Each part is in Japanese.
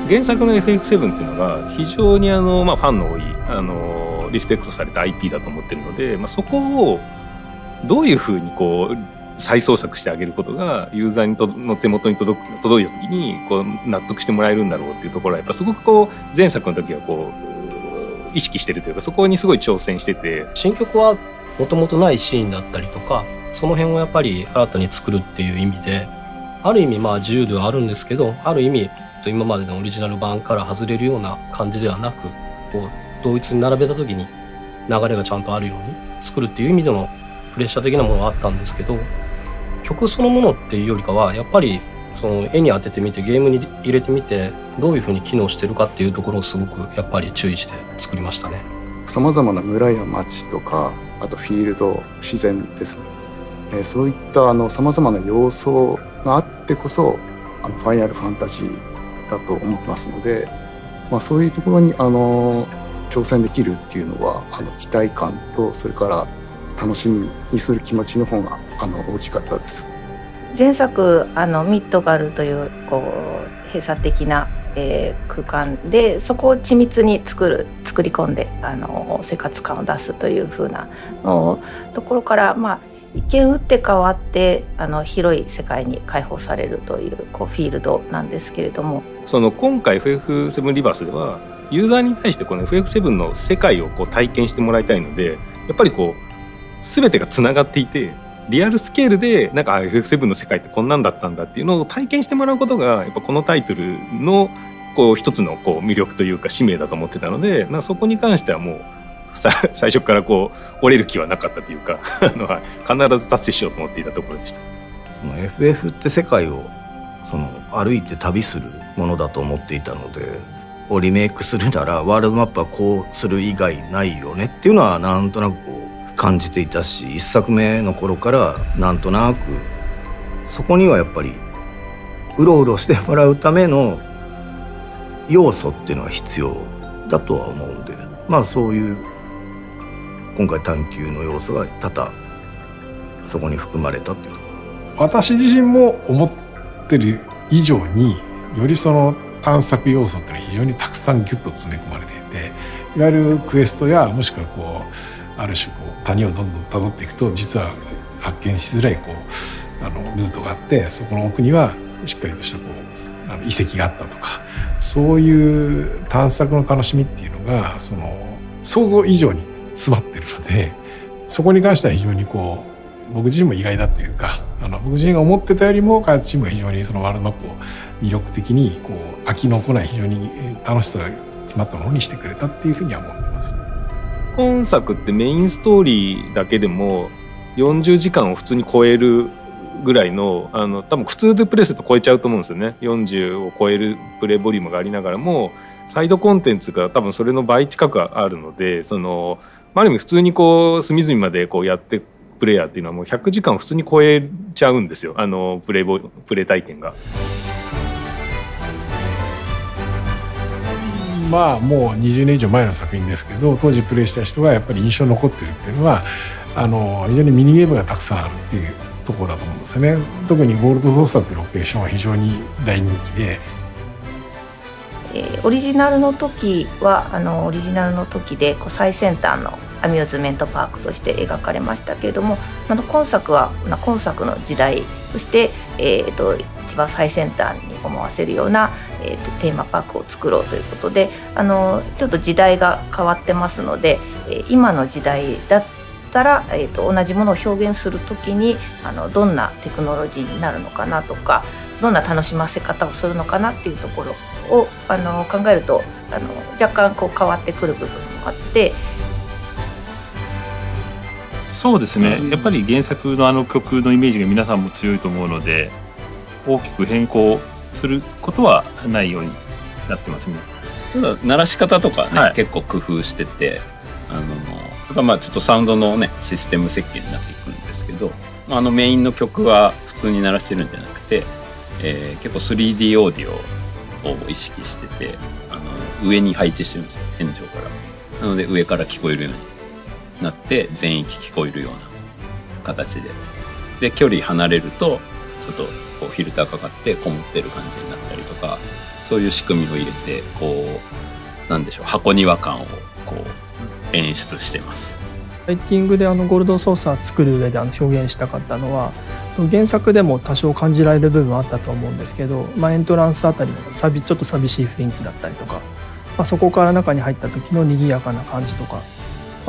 原作の FF7 っていうのが非常にファンの多いリスペクトされた IP だと思ってるので、そこをどういうふうに再創作してあげることがユーザーの手元に届いた時に納得してもらえるんだろうっていうところはやっぱすごく前作の時は意識してるというか、そこにすごい挑戦してて、新曲はもともとないシーンだったりとか、その辺をやっぱり新たに作るっていう意味で、ある意味自由ではあるんですけど、ある意味今までのオリジナル版から外れるような感じではなく、同一に並べた時に流れがちゃんとあるように作るっていう意味でのプレッシャー的なものはあったんですけど、曲そのものっていうよりかはやっぱりその絵に当ててみてゲームに入れてみてどういうふうに機能してるかっていうところをすごくやっぱり注意して作りましたね。さまざまな村や町とか、あとフィールド、自然ですね、そういったさまざまな要素があってこそファイナルファンタジーだと思ってますので、そういうところに挑戦できるっていうのは期待感と、それから楽しみにする気持ちの方が大きかったです。前作ミッドガルという閉鎖的な、空間でそこを緻密に作り込んで生活感を出すというふうなところから、一見打って変わって広い世界に開放されるというフィールドなんですけれども、今回 FF7 リバースではユーザーに対してこの FF7 の世界を体験してもらいたいので、やっぱり全てがつながっていて、リアルスケールでFF7 の世界ってこんなんだったんだっていうのを体験してもらうことがやっぱこのタイトルの一つの魅力というか使命だと思ってたので、そこに関してはもう最初から折れる気はなかったというか必ず達成しようと思っていたところでした。FF って世界を歩いて旅するものだと思っていたので、リメイクするならワールドマップはこうする以外ないよねっていうのはなんとなく感じていたし、一作目の頃からなんとなくそこにはやっぱりうろうろしてもらうための要素っていうのは必要だとは思うんで、そういう今回探求の要素が多々そこに含まれたっていう。私自身も思ってる以上によりその探索要素っていうのは非常にたくさんギュッと詰め込まれていて、いわゆるクエストやもしくはある種谷をどんどん辿っていくと実は発見しづらいルートがあって、そこの奥にはしっかりとした遺跡があったとか、そういう探索の楽しみっていうのが想像以上に詰まってるので、そこに関しては非常に僕自身も意外だというか、僕自身が思ってたよりも開発チームが非常にワールドマップを魅力的に飽きのこない非常に楽しさが詰まったものにしてくれたっていうふうには思ってます。今作ってメインストーリーだけでも40時間を普通に超えるぐらいの多分普通でプレイすると超えちゃうと思うんですよね。40を超えるプレイボリュームがありながらもサイドコンテンツが多分それの倍近くあるので、ある意味普通に隅々までやってプレイヤーっていうのはもう100時間を普通に超えちゃうんですよ、プレイ体験が。もう20年以上前の作品ですけど、当時プレイした人がやっぱり印象に残ってるっていうのは非常にミニゲームがたくさんあるっていうところだと思うんですよね。特にゴールドドーサーっていうロケーションは非常に大人気で、オリジナルの時はオリジナルの時で最先端のアミューズメントパークとして描かれましたけれども、今作は今作の時代として、一番最先端に思わせるような、テーマパークを作ろうということで、ちょっと時代が変わってますので、今の時代だったら、同じものを表現するときにどんなテクノロジーになるのかなとか、どんな楽しませ方をするのかなっていうところを考えると若干変わってくる部分もあって。そうですね、やっぱり原作の曲のイメージが皆さんも強いと思うので、大きく変更することはないようになってますね。ただ鳴らし方とかね、結構工夫してて、ちょっとサウンドのねシステム設計になっていくんですけど、メインの曲は普通に鳴らしてるんじゃなくて、結構 3D オーディオを意識してて、上に配置してるんですよ、天井から。なので上から聞こえるようになって全域聞こえるような形で距離離れるとちょっとフィルターかかってこもってる感じになったりとか、そういう仕組みを入れてなんでしょう、箱庭感を演出しています。ライティングでゴールドソーサー作る上で表現したかったのは、原作でも多少感じられる部分はあったと思うんですけど、エントランスあたりのちょっと寂しい雰囲気だったりとか、そこから中に入った時の賑やかな感じとか、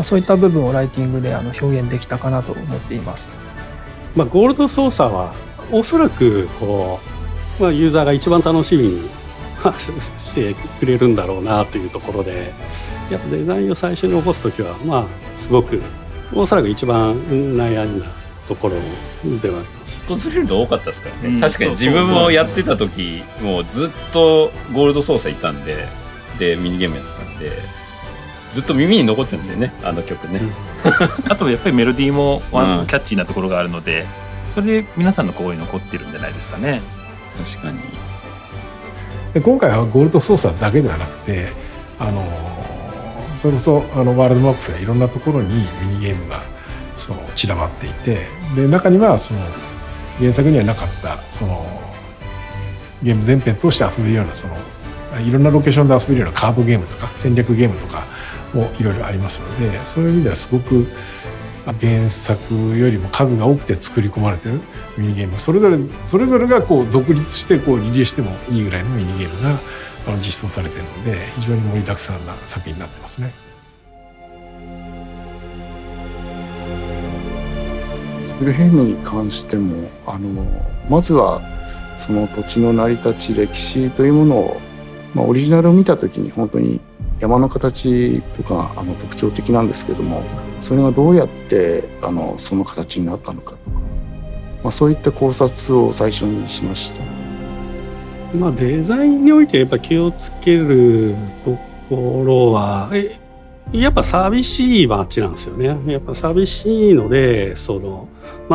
そういった部分をライティングで表現できたかなと思っています。ゴールドソーサーはおそらくユーザーが一番楽しみにしてくれるんだろうなというところで、やっぱデザインを最初に起こす時はすごくおそらく一番悩んだところではあります。訪れると多かったですからね、確かに自分もやってた時もうずっとゴールドソーサーいたんでミニゲームやってたんでずっと耳に残ってるんですよね、あの曲ね、あとやっぱりメロディーもキャッチーなところがあるので、それで皆さんの声に残ってるんじゃないですかね。確かに。で今回はゴールドソーサーだけではなくて、それこそワールドマップやいろんなところにミニゲームが散らばっていて、で中には原作にはなかったゲーム全編通して遊べるようないろんなロケーションで遊べるようなカードゲームとか戦略ゲームとかもいろいろありますので、そういう意味ではすごく原作よりも数が多くて作り込まれてるミニゲーム、それぞれが独立してリリースしてもいいぐらいのミニゲームが実装されているので、非常に盛りだくさんな作品になってますね。ニブルヘイムに関してもまずはその土地の成り立ち歴史というものを、オリジナルを見た時に本当に山の形とか特徴的なんですけども、それがどうやってその形になったのかとか、そういった考察を最初にしました。デザインにおいてやっぱ気をつけるところはやっぱ寂しい街なんですよね。やっぱ寂しいので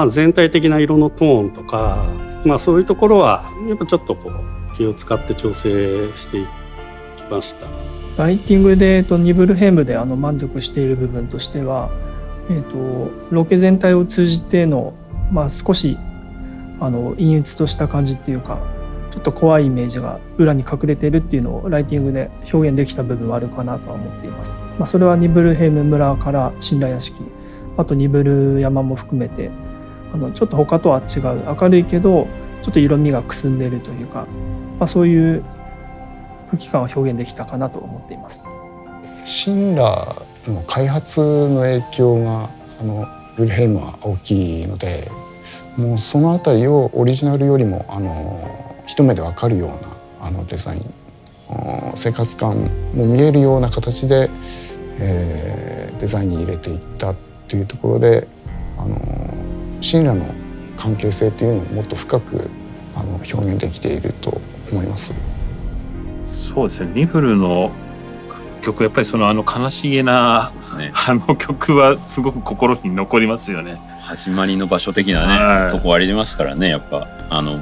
全体的な色のトーンとか、そういうところはやっぱちょっと気を使って調整していきました。ライティングでニブルヘムで満足している部分としては、ロケ全体を通じての、少し陰鬱とした感じっていうか、ちょっと怖いイメージが裏に隠れているっていうのをライティングで表現できた部分はあるかなとは思っています。それはニブルヘム村から神羅屋敷、あとニブル山も含めてちょっと他とは違う明るいけどちょっと色味がくすんでいるというか、そういう空気感を表現できたかなと思っています。神羅の開発の影響がニブルヘイムは大きいので、もうそのあたりをオリジナルよりも一目で分かるようなデザイン、生活感も見えるような形で、デザインに入れていったというところで神羅の関係性というのをもっと深く表現できていると思います。そうですね、ニブルの曲やっぱり悲しげな、曲はすごく心に残りますよね。始まりの場所的なね、とこありますからね。やっぱ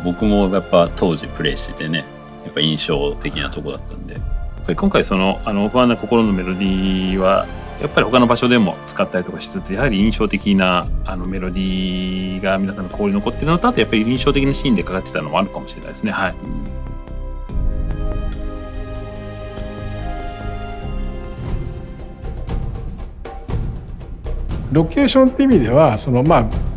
僕もやっぱ当時プレイしててね、やっぱ印象的なとこだったんで、やっぱり今回不安な心のメロディーはやっぱり他の場所でも使ったりとかしつつ、やはり印象的なメロディーが皆さんの心に残っているのと、あとやっぱり印象的なシーンでかかってたのもあるかもしれないですね。はい。ロケーションって意味では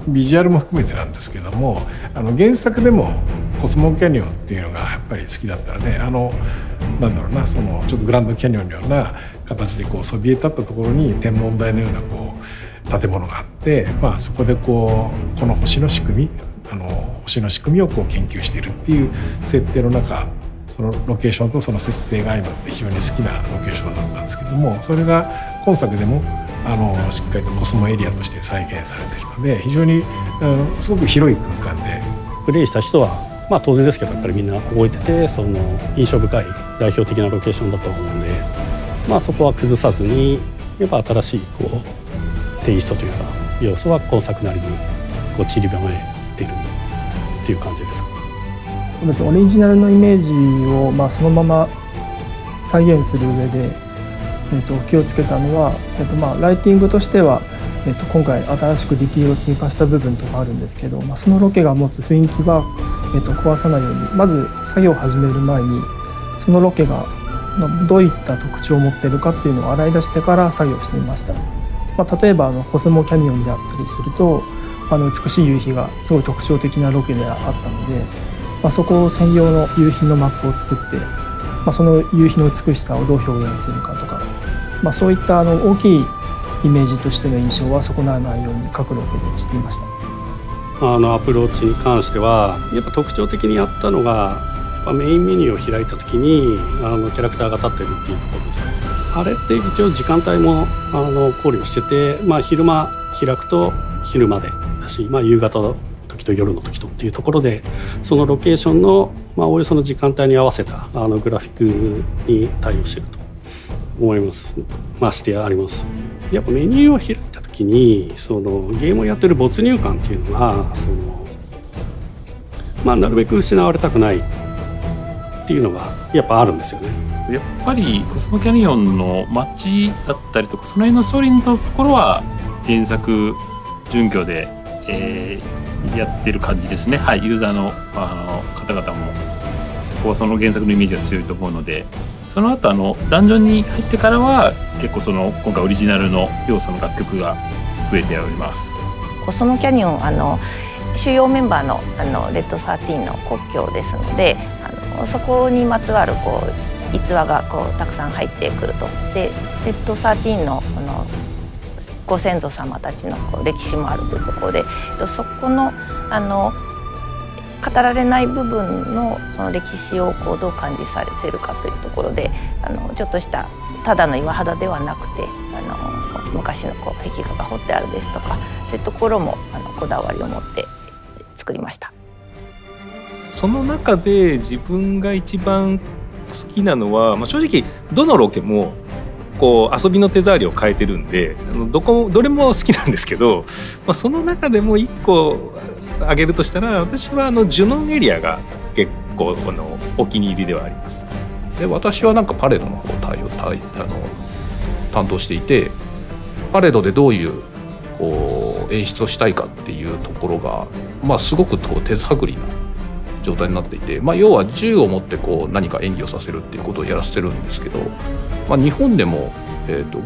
ビジュアルも含めてなんですけども、原作でもコスモキャニオンっていうのがやっぱり好きだったので、なんだろうな、ちょっとグランドキャニオンのような形でそびえ立ったところに天文台のような建物があって、そこでこの星の仕組みを研究しているっていう設定の中、そのロケーションとその設定が相まって非常に好きなロケーションだったんですけども、それが今作でもしっかりとコスモエリアとして再現されているので、非常にすごく広い空間でプレイした人は当然ですけどやっぱりみんな覚えてて、印象深い代表的なロケーションだと思うんで、そこは崩さずにやっぱ新しいテイストというか要素は今作なりに散りばめているっていう感じですか。そうです。オリジナルのイメージをそのまま再現する上で、気をつけたのは、ライティングとしては、今回新しくディティールを追加した部分とかあるんですけど、そのロケが持つ雰囲気は、壊さないようにまず作業を始める前にそのロケがどういった特徴を持っているかっていうのを洗い出してから作業していました。例えばコスモキャニオンであったりすると美しい夕日がすごい特徴的なロケであったので、そこを専用の夕日のマップを作って、その夕日の美しさをどう表現するかとか、そういった大きいイメージとしての印象は損なわないように各ロケでしていました。アプローチに関してはやっぱ特徴的にやったのがメインメニューを開いた時にキャラクターが立ってるっていうところです。あれって一応時間帯も考慮してて、昼間開くと昼までだし、夕方の時と夜の時とっていうところでそのロケーションのおおよその時間帯に合わせたグラフィックに対応していると思います。してあります。やっぱメニューを開いた時にそのゲームをやってる没入感っていうのがなるべく失われたくないっていうのがやっぱあるんですよね。やっぱりコスモキャニオンの街だったりとかその辺のストーリーのところは原作準拠で、やってる感じですね。はい、ユーザーの、方々もそこはその原作のイメージが強いと思うので、その後ダンジョンに入ってからは結構今回オリジナルの要素の楽曲が増えております。コスモキャニオン主要メンバーのレッド13の国境ですのでそこにまつわる逸話がたくさん入ってくると。でレッド13のご先祖様たちの歴史もあるというところでそこの語られない部分のその歴史をどう感じさせるかというところでちょっとしたただの岩肌ではなくて昔の壁画が彫ってあるですとかそういうところもこだわりを持って作りました。その中で自分が一番好きなのは、正直どのロケも遊びの手触りを変えてるんでどれも好きなんですけど、その中でも一個挙げるとしたら私はジュノンエリアが結構お気に入りではあります。で私はパレードの方を担当していてパレードでどういう演出をしたいかっていうところが、すごく手探りな状態になっていて、要は銃を持って何か演技をさせるっていうことをやらせてるんですけど、日本でも、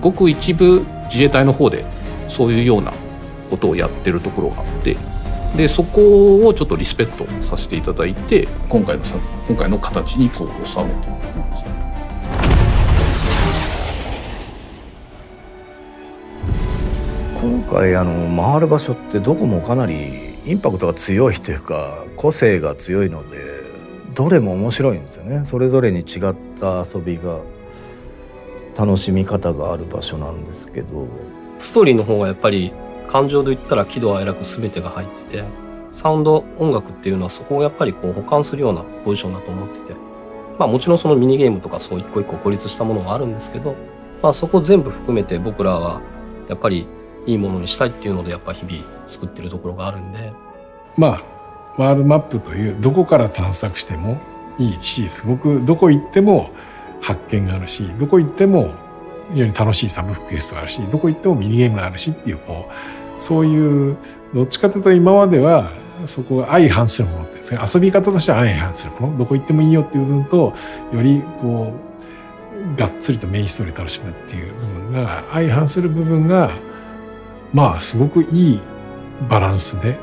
ごく一部自衛隊の方でそういうようなことをやってるところがあってでそこをちょっとリスペクトさせていただいて今回の形に収めています。今回回る場所ってどこもかなりインパクトが強いというか個性が強いのでどれも面白いんですよね。それぞれに違った遊びが楽しみ方がある場所なんですけどストーリーの方がやっぱり感情で言ったら喜怒哀楽全てが入っててサウンド音楽っていうのはそこをやっぱり補完するようなポジションだと思っててもちろんそのミニゲームとかそう一個一個孤立したものがあるんですけど、そこ全部含めて僕らはやっぱりいいものにしたいっていうのでやっぱ日々作ってるところがあるんでワールドマップというどこから探索してもいいしすごくどこ行っても発見があるしどこ行っても非常に楽しいサブクエストがあるしどこ行ってもミニゲームがあるしっていうそういうどっちかというと今まではそこが相反するものってですね遊び方としては相反するものどこ行ってもいいよっていう部分とよりがっつりとメインストーリーを楽しむっていう部分が相反する部分がすごくいいバランスで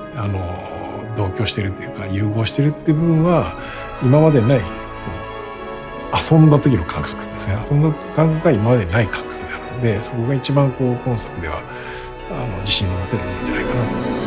同居してるっていうか融合してるっていう部分は今までない遊んだ時の感覚ですね遊んだ感覚が今までない感覚であるのでそこが一番今作では自信を持てるんじゃないかなと思います。